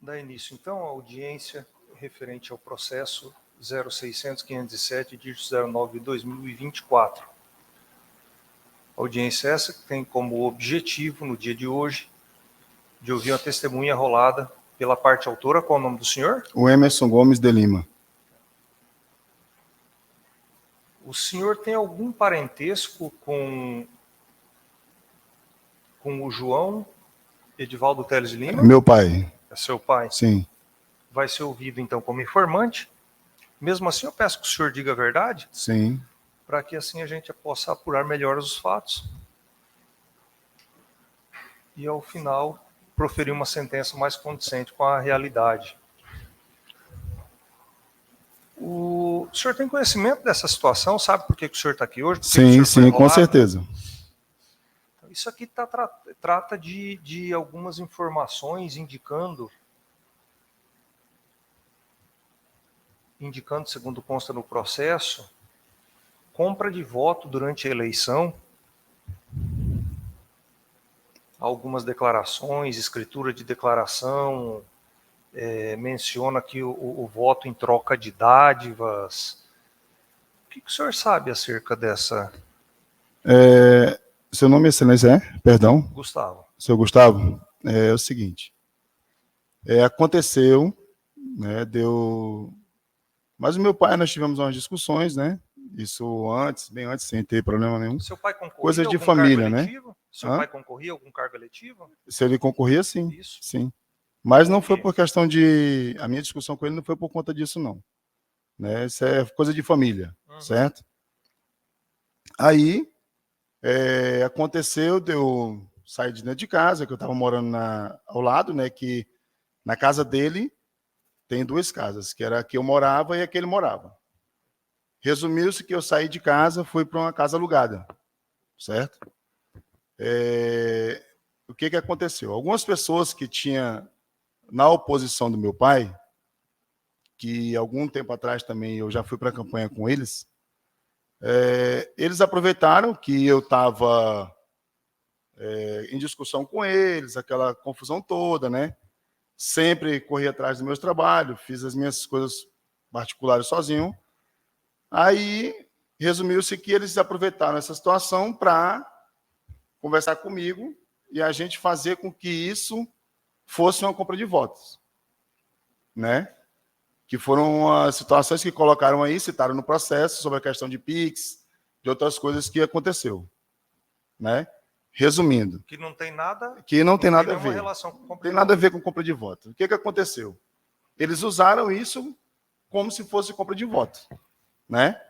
Dá início, então, à audiência referente ao processo 0600-507, dígito 09/2024. Audiência essa que tem como objetivo, no dia de hoje, de ouvir uma testemunha rolada pela parte autora. Qual é o nome do senhor? O Emerson Gomes de Lima. O senhor tem algum parentesco com o João Edivaldo Teles de Lima? Meu pai. É seu pai? Sim. Vai ser ouvido, então, como informante. Mesmo assim, eu peço que o senhor diga a verdade. Sim. Para que assim a gente possa apurar melhor os fatos. E, ao final, proferir uma sentença mais condizente com a realidade. O senhor tem conhecimento dessa situação? Sabe por que o senhor está aqui hoje? Sim, com certeza. Isso aqui trata de algumas informações indicando, segundo consta no processo, compra de voto durante a eleição, algumas declarações, escritura de declaração, menciona aqui o voto em troca de dádivas. O que o senhor sabe acerca dessa? Seu nome, excelência, é? Perdão? Gustavo. Seu Gustavo, é o seguinte. Aconteceu, né, Mas o meu pai, nós tivemos umas discussões, né? Isso bem antes, sem ter problema nenhum. Seu pai concorria Coisa de algum família, cargo né? eletivo? Seu pai concorria a algum cargo eletivo? Se ele concorria, sim. Isso. Sim. Mas não foi por questão de... A minha discussão com ele não foi por conta disso, não. Né? Isso é coisa de família, certo? Aí, aconteceu de eu sair de dentro de casa, que eu estava morando ao lado, né? Que na casa dele tem duas casas, que era a que eu morava e a que ele morava. Resumiu-se que eu saí de casa, fui para uma casa alugada, certo? O que aconteceu? Algumas pessoas que tinham na oposição do meu pai, que algum tempo atrás também eu já fui para a campanha com eles, eles aproveitaram que eu estava em discussão com eles, aquela confusão toda, né? Sempre corri atrás dos meus trabalhos, fiz as minhas coisas particulares sozinho. Aí, resumiu-se que eles aproveitaram essa situação para conversar comigo e a gente fazer com que isso fosse uma compra de votos, né? Que foram as situações que colocaram aí, citaram no processo, sobre a questão de PIX, de outras coisas que aconteceu, né? Resumindo. Que não tem nada... Que não tem nada a ver. Relação com compra tem nada a ver com compra de voto. O que aconteceu? Eles usaram isso como se fosse compra de voto, né?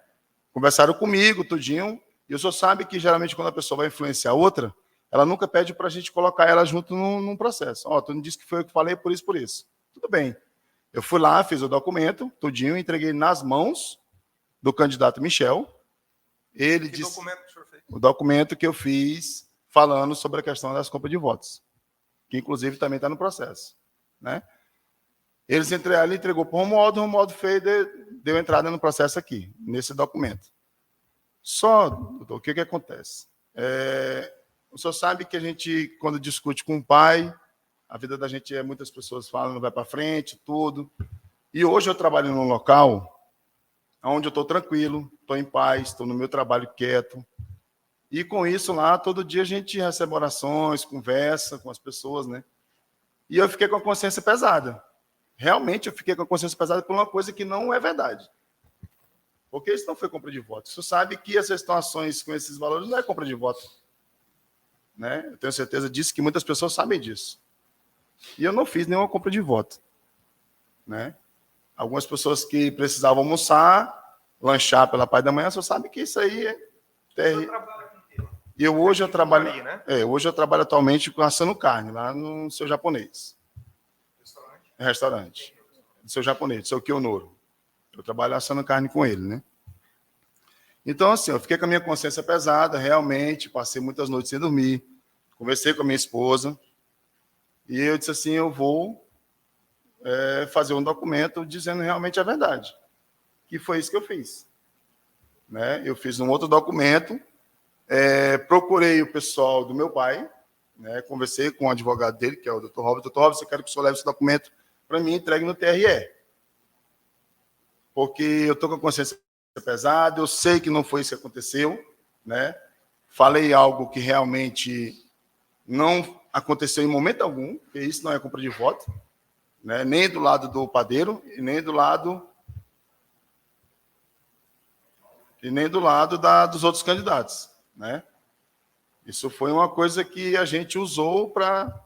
Conversaram comigo, tudinho, e o senhor sabe que, geralmente, quando a pessoa vai influenciar outra, ela nunca pede para a gente colocar ela junto num processo. Tu não disse que foi eu que falei, por isso. Tudo bem. Eu fui lá, fiz o documento, tudinho, entreguei nas mãos do candidato Michel. Ele disse... documento que o senhor fez? O documento que eu fiz falando sobre a questão das compras de votos, que, inclusive, também está no processo, né? Ele entregou para o Romualdo fez, deu entrada no processo aqui, nesse documento. Só, doutor, o que acontece? O senhor sabe que a gente, quando discute com o pai, a vida da gente, muitas pessoas falam, não vai para frente, tudo. E hoje eu trabalho num local onde eu estou tranquilo, estou em paz, estou no meu trabalho quieto. E com isso lá, todo dia a gente recebe orações, conversa com as pessoas, né? E eu fiquei com a consciência pesada. Realmente eu fiquei com a consciência pesada por uma coisa que não é verdade. Porque isso não foi compra de voto. Você sabe que essas situações com esses valores não é compra de voto. Né? Eu tenho certeza disso, que muitas pessoas sabem disso. E eu não fiz nenhuma compra de voto. Né? Algumas pessoas que precisavam almoçar, lanchar pela parte da manhã, só sabem que isso aí é terrível. E hoje eu trabalho, hoje eu trabalho atualmente assando carne, lá no Seu Japonês. Restaurante. Do Seu Japonês, do Seu Kionoro. Eu trabalho assando carne com ele, né? Então, assim, eu fiquei com a minha consciência pesada, realmente, passei muitas noites sem dormir, conversei com a minha esposa, e eu disse assim, eu vou fazer um documento dizendo realmente a verdade. Que foi isso que eu fiz. Né? Eu fiz um outro documento, procurei o pessoal do meu pai, né? Conversei com o advogado dele, que é o Dr. Robert. Dr. Robert, eu quero que o senhor leve esse documento para mim entregue no TRE. Porque eu estou com a consciência pesada, eu sei que não foi isso que aconteceu, né? Falei algo que realmente não aconteceu em momento algum, porque isso não é compra de voto, né? Nem do lado do padeiro e nem do lado dos outros candidatos, né? Isso foi uma coisa que a gente usou para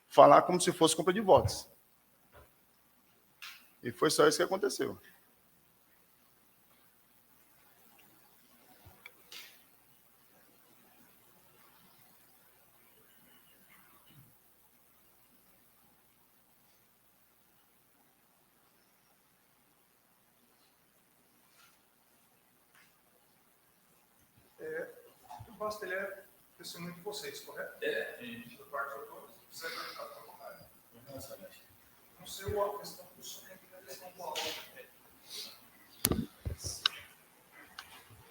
falar como se fosse compra de votos. E foi só isso que aconteceu. O Basta, ele é testemunho de vocês, correto? É. E do quarto de todos, você vai perguntar para o vontade. Não sei a questão do som, a questão do aluno.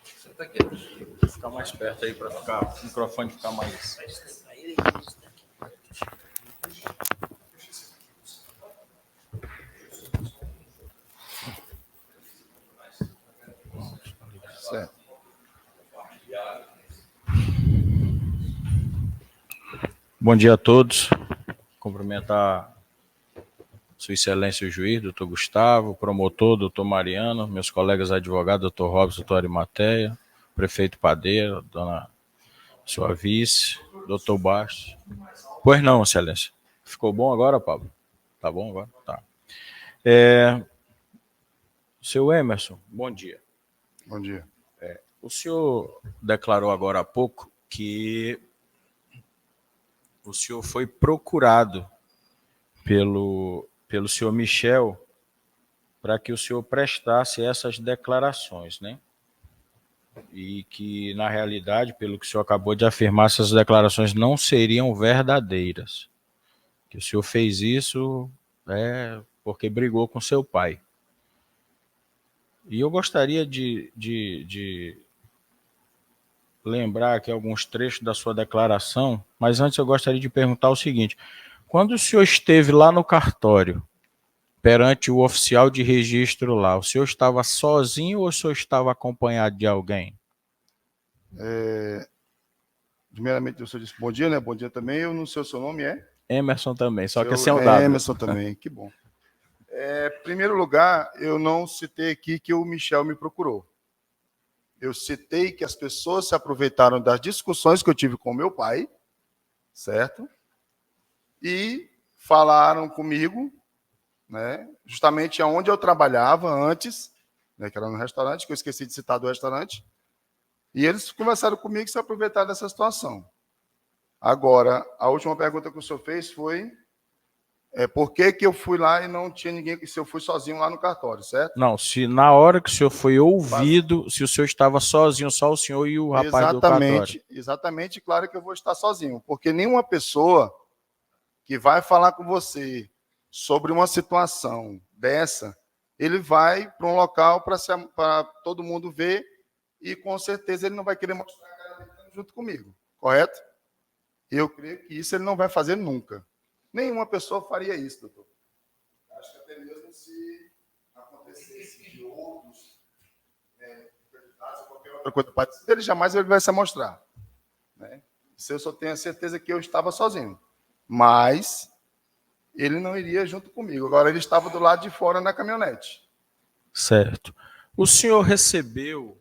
Você tá aqui, vou ficar mais perto aí para o microfone ficar mais. Certo. Bom dia a todos. Cumprimentar Sua Excelência o juiz, doutor Gustavo, promotor, doutor Mariano, meus colegas advogados, doutor Robson, doutor Arimateia, prefeito Padeiro, dona sua vice, doutor Bastos. Pois não, Excelência. Ficou bom agora, Pablo? Tá bom agora? Tá. Seu Emerson, bom dia. Bom dia. O senhor declarou agora há pouco que o senhor foi procurado pelo senhor Michel para que o senhor prestasse essas declarações, né? E que, na realidade, pelo que o senhor acabou de afirmar, essas declarações não seriam verdadeiras. Que o senhor fez isso porque brigou com seu pai. E eu gostaria de lembrar aqui alguns trechos da sua declaração, mas antes eu gostaria de perguntar o seguinte: quando o senhor esteve lá no cartório, perante o oficial de registro lá, o senhor estava sozinho ou o senhor estava acompanhado de alguém? Primeiramente, o senhor disse bom dia, né? Bom dia também. Eu não sei o seu nome, é? Emerson também, só que esse é o W. Emerson também, que bom. Em primeiro lugar, eu não citei aqui que o Michel me procurou. Eu citei que as pessoas se aproveitaram das discussões que eu tive com meu pai, certo? E falaram comigo, né? Justamente onde eu trabalhava antes, né? Que era no restaurante, que eu esqueci de citar do restaurante. E eles conversaram comigo e se aproveitaram dessa situação. Agora, a última pergunta que o senhor fez foi por que eu fui lá e não tinha ninguém, se eu fui sozinho lá no cartório, certo? Não, se na hora que o senhor foi ouvido, se o senhor estava sozinho, só o senhor e o rapaz do cartório. Exatamente, claro que eu vou estar sozinho, porque nenhuma pessoa que vai falar com você sobre uma situação dessa, ele vai para um local para todo mundo ver e com certeza ele não vai querer mostrar a cara dele junto comigo, correto? Eu creio que isso ele não vai fazer nunca. Nenhuma pessoa faria isso, doutor. Acho que até mesmo se acontecesse de outros candidatos ou qualquer outra coisa parecida, ele jamais vai se mostrar. Né? Isso eu só tenho a certeza que eu estava sozinho. Mas ele não iria junto comigo. Agora ele estava do lado de fora na caminhonete. Certo. O senhor recebeu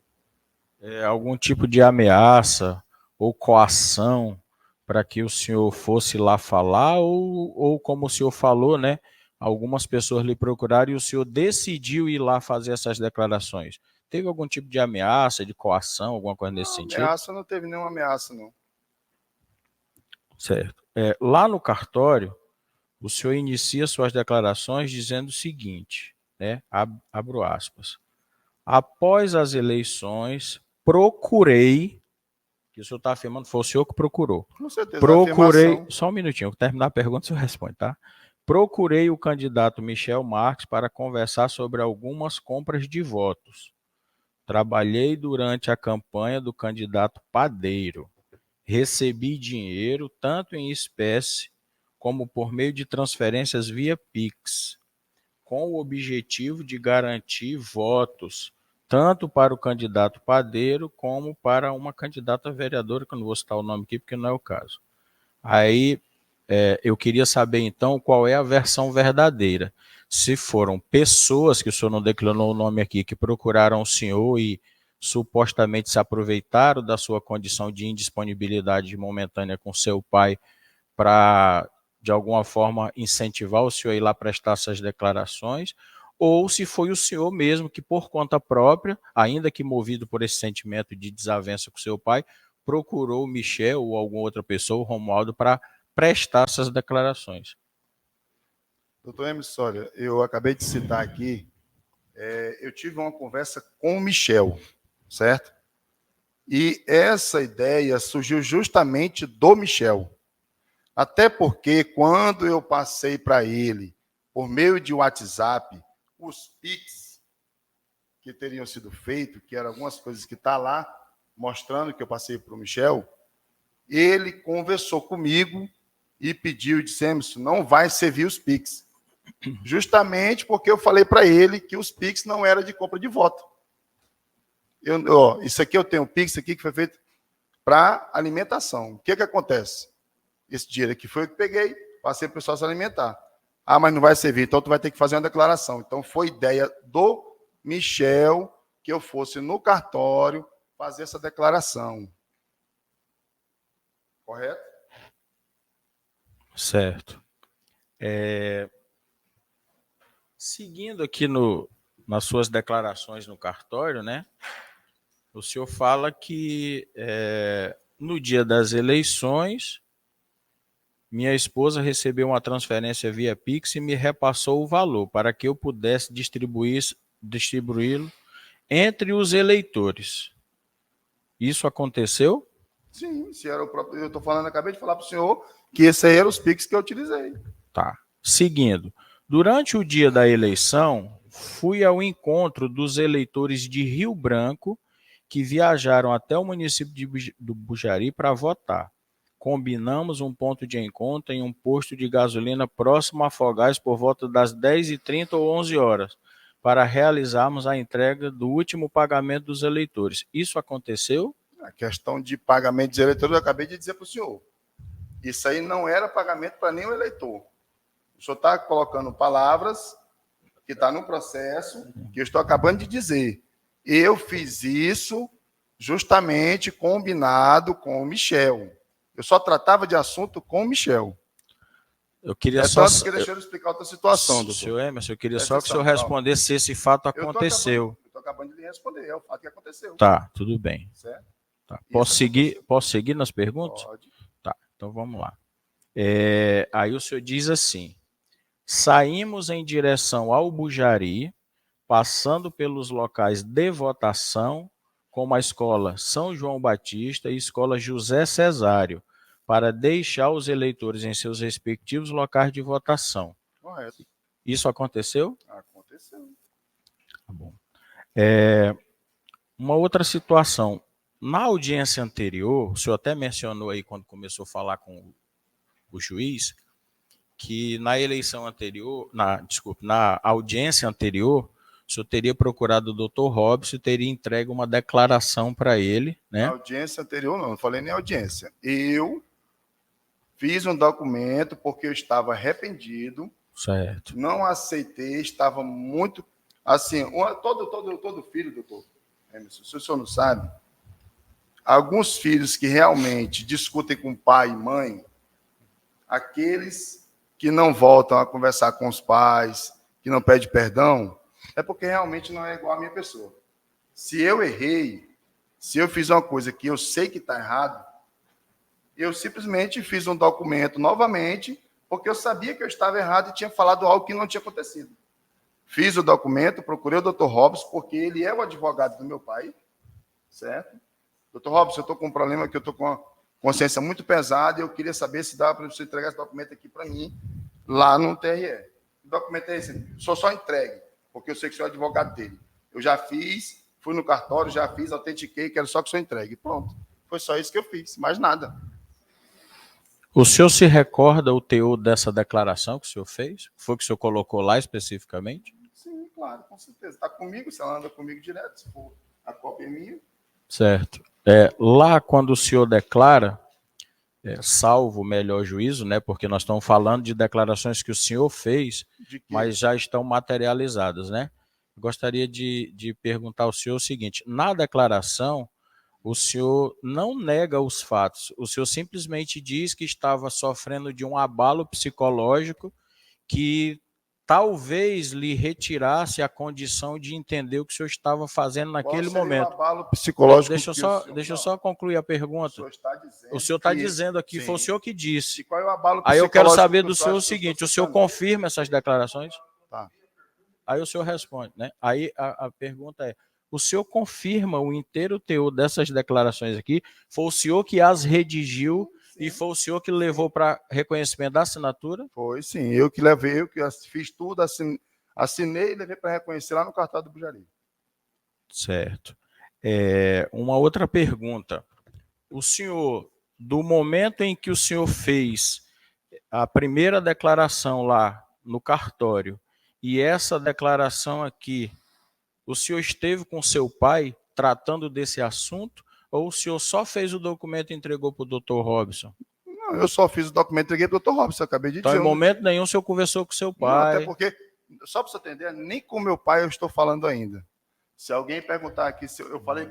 algum tipo de ameaça ou coação para que o senhor fosse lá falar ou como o senhor falou, né? Algumas pessoas lhe procuraram e o senhor decidiu ir lá fazer essas declarações. Teve algum tipo de ameaça, de coação, alguma coisa nesse sentido? Ameaça, não teve nenhuma ameaça, não. Certo. Lá no cartório, o senhor inicia suas declarações dizendo o seguinte, né? Abro aspas. Após as eleições, procurei, que o senhor está afirmando, foi o senhor que procurou. Com certeza. Procurei, só um minutinho, vou terminar a pergunta, o senhor responde, tá? Procurei o candidato Michel Marques para conversar sobre algumas compras de votos. Trabalhei durante a campanha do candidato Padeiro. Recebi dinheiro, tanto em espécie como por meio de transferências via Pix, com o objetivo de garantir votos, tanto para o candidato padeiro como para uma candidata vereadora, que eu não vou citar o nome aqui porque não é o caso. Aí eu queria saber, então, qual é a versão verdadeira. Se foram pessoas, que o senhor não declarou o nome aqui, que procuraram o senhor e supostamente se aproveitaram da sua condição de indisponibilidade momentânea com seu pai para, de alguma forma, incentivar o senhor a ir lá prestar essas declarações, ou se foi o senhor mesmo que, por conta própria, ainda que movido por esse sentimento de desavença com seu pai, procurou o Michel ou alguma outra pessoa, o Romualdo, para prestar essas declarações. Doutor Emerson, olha, eu acabei de citar aqui, eu tive uma conversa com o Michel, certo? E essa ideia surgiu justamente do Michel. Até porque, quando eu passei para ele, por meio de WhatsApp, os Pix que teriam sido feitos, que eram algumas coisas que estão lá, mostrando que eu passei para o Michel, ele conversou comigo e pediu, disse, Emerson, não vai servir os Pix. Justamente porque eu falei para ele que os Pix não eram de compra de voto. Isso aqui eu tenho um Pix aqui que foi feito para alimentação. O que acontece? Esse dinheiro aqui foi eu que peguei, passei para o pessoal se alimentar. Ah, mas não vai servir, então tu vai ter que fazer uma declaração. Então foi ideia do Michel que eu fosse no cartório fazer essa declaração. Correto? Certo. Seguindo aqui nas suas declarações no cartório, né? O senhor fala que no dia das eleições, minha esposa recebeu uma transferência via Pix e me repassou o valor para que eu pudesse distribuí-lo entre os eleitores. Isso aconteceu? Sim, se era o próprio. Eu estou falando, acabei de falar para o senhor que esse aí era os Pix que eu utilizei. Tá. Seguindo. Durante o dia da eleição, fui ao encontro dos eleitores de Rio Branco que viajaram até o município do Bujari para votar. Combinamos um ponto de encontro em um posto de gasolina próximo a Fogás por volta das 10h30 ou 11 horas, para realizarmos a entrega do último pagamento dos eleitores. Isso aconteceu? A questão de pagamento dos eleitores, eu acabei de dizer para o senhor. Isso aí não era pagamento para nenhum eleitor. O senhor está colocando palavras que está no processo, que eu estou acabando de dizer. Eu fiz isso justamente combinado com o Michel. Eu só tratava de assunto com o Michel. Eu queria só... Tanto que deixa eu explicar outra situação, doutor. Senhor Emerson, eu queria só que o senhor respondesse se esse fato aconteceu. Eu estou acabando de lhe responder, é o fato que aconteceu. Tá, tudo bem. Certo? Tá. Posso seguir nas perguntas? Pode. Tá, então vamos lá. Aí o senhor diz assim: saímos em direção ao Bujari, passando pelos locais de votação, como a escola São João Batista e a escola José Cesário, para deixar os eleitores em seus respectivos locais de votação. Correto. Isso aconteceu? Aconteceu. Tá bom. Uma outra situação. Na audiência anterior, o senhor até mencionou aí quando começou a falar com o juiz, que na eleição anterior, na audiência anterior, o senhor teria procurado o doutor Robson e teria entregue uma declaração para ele, né? Na audiência anterior, não falei nem audiência. Eu fiz um documento porque eu estava arrependido. Certo. Não aceitei, estava muito... Assim, todo filho, doutor Emerson, se o senhor não sabe, alguns filhos que realmente discutem com pai e mãe, aqueles que não voltam a conversar com os pais, que não pedem perdão, é porque realmente não é igual a minha pessoa. Se eu errei, se eu fiz uma coisa que eu sei que está errado, eu simplesmente fiz um documento novamente, porque eu sabia que eu estava errado e tinha falado algo que não tinha acontecido. Fiz o documento, procurei o Dr. Robson, porque ele é o advogado do meu pai, certo? Dr. Robson, eu estou com um problema que eu estou com a consciência muito pesada e eu queria saber se dá para você entregar esse documento aqui para mim, lá no TRE. O documento é esse, só entregue, porque eu sei que sou advogado dele. Eu já fiz, fui no cartório, já fiz, autentiquei, quero só que o senhor entregue. Pronto, foi só isso que eu fiz, mais nada. O senhor se recorda o teor dessa declaração que o senhor fez? Foi que o senhor colocou lá especificamente? Sim, claro, com certeza. Está comigo, se ela anda comigo direto, se for a cópia é minha. Certo. Lá, quando o senhor declara, salvo o melhor juízo, né, porque nós estamos falando de declarações que o senhor fez, mas já estão materializadas, né? Gostaria de perguntar ao senhor o seguinte: na declaração, o senhor não nega os fatos, o senhor simplesmente diz que estava sofrendo de um abalo psicológico que talvez lhe retirasse a condição de entender o que o senhor estava fazendo naquele momento. O abalo psicológico Deixa eu só concluir a pergunta. O senhor está dizendo aqui, foi o senhor que disse. E qual é o abalo Aí eu quero saber do que senhor o seguinte: o senhor confirma essas declarações? Tá. Aí o senhor responde, né? Aí a pergunta é: o senhor confirma o inteiro teor dessas declarações aqui? Foi o senhor que as redigiu? Sim. E foi o senhor que levou para reconhecimento da assinatura? Foi, sim. Eu que levei, eu que fiz tudo, assinei e levei para reconhecer lá no cartório do Bujari. Certo. Uma outra pergunta. O senhor, do momento em que o senhor fez a primeira declaração lá no cartório e essa declaração aqui, o senhor esteve com seu pai tratando desse assunto ou o senhor só fez o documento e entregou para o doutor Robson? Não, eu só fiz o documento e entreguei para o doutor Robson, eu acabei de dizer. Então, em momento nenhum, o senhor conversou com seu pai? Não, até porque, só para você entender, nem com meu pai eu estou falando ainda. Se alguém perguntar aqui, eu falei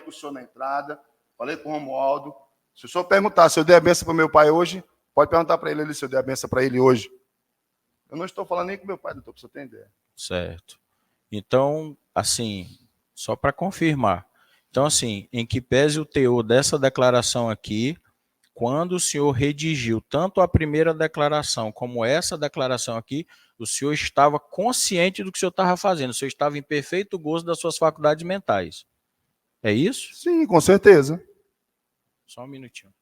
com o senhor na entrada, falei com o Romualdo. Se o senhor perguntar se eu dei a benção para o meu pai hoje, pode perguntar para ele se eu dei a benção para ele hoje. Eu não estou falando nem com meu pai, doutor, para você ter ideia. Certo. Então, assim, só para confirmar. Então, assim, em que pese o teor dessa declaração aqui, quando o senhor redigiu tanto a primeira declaração como essa declaração aqui, o senhor estava consciente do que o senhor estava fazendo, o senhor estava em perfeito gozo das suas faculdades mentais. É isso? Sim, com certeza. Só um minutinho.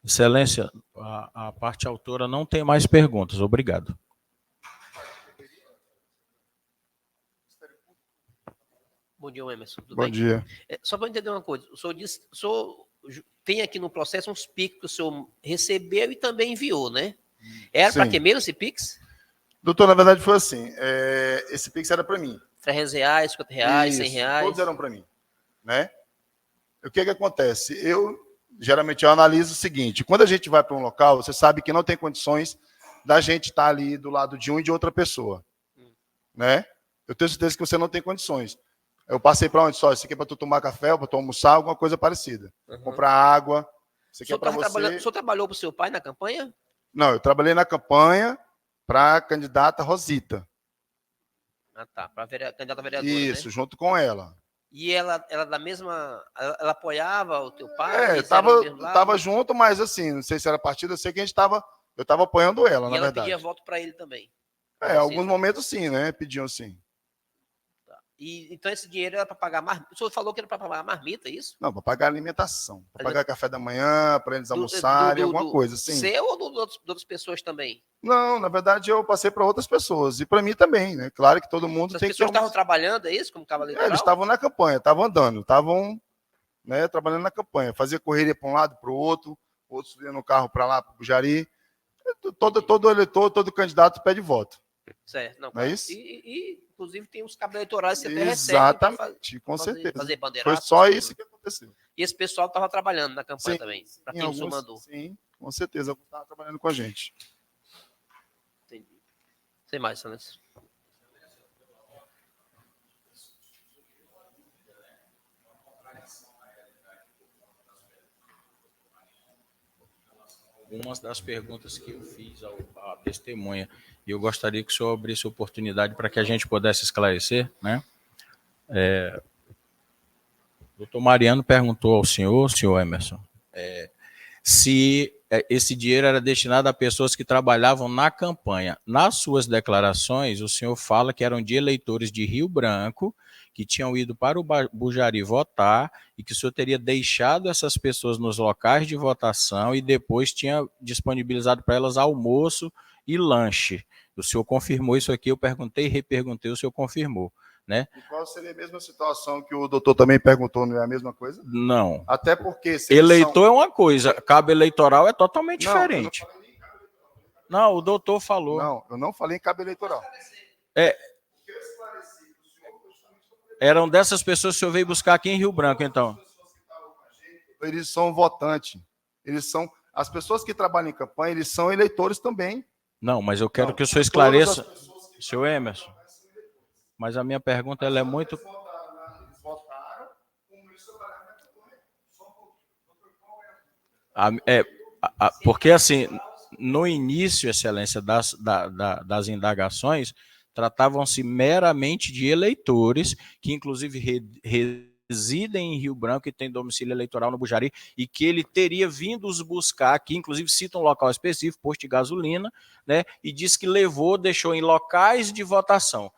Excelência, a parte autora não tem mais perguntas. Obrigado. Bom dia, Emerson. Tudo bem? Bom dia. Só para entender uma coisa, o senhor tem aqui no processo uns PIX que o senhor recebeu e também enviou, né? Era para quem mesmo esse PIX? Doutor, na verdade foi assim, esse PIX era para mim. R$300, R$50, Isso, R$100. Todos eram para mim, né? O que acontece? Geralmente eu analiso o seguinte: quando a gente vai para um local, você sabe que não tem condições da gente estar ali do lado de um e de outra pessoa, né? Eu tenho certeza que você não tem condições. Eu passei para onde só? Isso aqui é para tu tomar café, para tu almoçar, alguma coisa parecida. Comprar água. Isso aqui é para você. O senhor trabalhou para o seu pai na campanha? Não, eu trabalhei na campanha para a candidata Rosita. Ah, tá. Para candidata a vereadora. Isso, né? Junto com ela. E ela da mesma. Ela apoiava o teu pai? Estava junto, mas assim, não sei se era partido, eu sei que eu estava apoiando ela, na verdade. E ela pedia voto para ele também? Alguns momentos sim, né? Pediam sim. Tá. Então esse dinheiro era para pagar marmita? O senhor falou que era para pagar marmita, é isso? Não, para pagar alimentação. Para pagar café da manhã, para eles almoçarem, alguma coisa assim. Seu ou de outras pessoas também? Não, na verdade eu passei para outras pessoas. E para mim também, né? Claro que todo mundo tem que... As pessoas estavam trabalhando, é isso? Como cavaleiro? Eles estavam na campanha, estavam andando, estavam, né, trabalhando na campanha. Fazia correria para um lado, para o outro, outros iam no carro para lá, para o Bujari. Todo eleitor, todo candidato pede voto. Certo. Não é isso? E, inclusive, tem uns cabos eleitorais que até recebem. Exatamente, com certeza. Fazer bandeirada. Foi só isso que aconteceu. E esse pessoal estava trabalhando na campanha também, para quem o senhor mandou. Sim, com certeza, estava trabalhando com a gente. Entendi. Sem mais, Excelência. Algumas das perguntas que eu fiz à testemunha, e eu gostaria que o senhor abrisse oportunidade para que a gente pudesse esclarecer, né? O doutor Mariano perguntou ao senhor Emerson, se esse dinheiro era destinado a pessoas que trabalhavam na campanha. Nas suas declarações, o senhor fala que eram de eleitores de Rio Branco, que tinham ido para o Bujari votar e que o senhor teria deixado essas pessoas nos locais de votação e depois tinha disponibilizado para elas almoço e lanche. O senhor confirmou isso aqui, eu perguntei, reperguntei, o senhor confirmou, né? E qual seria a mesma situação que o doutor também perguntou, não é a mesma coisa? Não. Até porque... Eleitor é uma coisa, cabo eleitoral é totalmente Não, diferente. Não, o doutor falou. Não, eu não falei em cabo eleitoral. Eram dessas pessoas que o senhor veio buscar aqui em Rio Branco, então. Eles são votantes. Eles são... As pessoas que trabalham em campanha, eles são eleitores também. Não, mas eu quero Não, que o senhor esclareça. Senhor Emerson, mas a minha pergunta ela é muito... Eles votaram como eles trabalharam na campanha. Porque, assim, no início, Excelência, das indagações, tratavam-se meramente de eleitores que, inclusive, residem em Rio Branco e têm domicílio eleitoral no Bujari, e que ele teria vindo os buscar aqui, inclusive cita um local específico, posto de gasolina, né, e diz que deixou em locais de votação.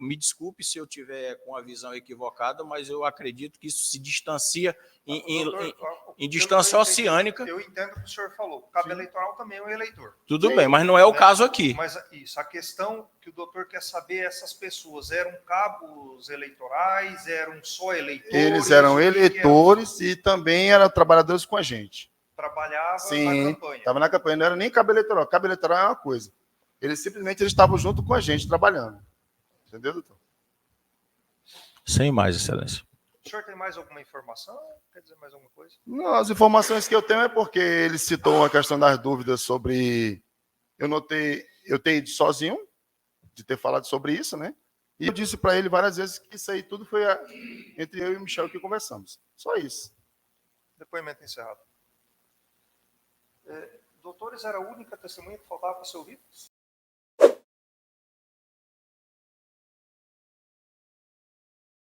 Me desculpe se eu tiver com a visão equivocada, mas eu acredito que isso se distancia em distância oceânica. Eu entendo o que o senhor falou. O cabo eleitoral também é um eleitor. Tudo bem, mas não é o caso aqui. Mas isso, a questão que o doutor quer saber, essas pessoas eram cabos eleitorais, eram só eleitores? Eles eram eleitores e também eram trabalhadores com a gente. Trabalhava Sim, na campanha. estava na campanha, não era nem cabo eleitoral. Cabo eleitoral é uma coisa. Eles simplesmente estavam junto com a gente, trabalhando. Entendeu, doutor? Sem mais, Excelência. O senhor tem mais alguma informação? Quer dizer mais alguma coisa? Não, as informações que eu tenho é porque ele citou a questão das dúvidas sobre... Eu tenho ido sozinho, de ter falado sobre isso, né? E eu disse para ele várias vezes que isso aí tudo foi entre eu e o Michel que conversamos. Só isso. Depoimento encerrado. Doutores, era a única testemunha que faltava para ser ouvida?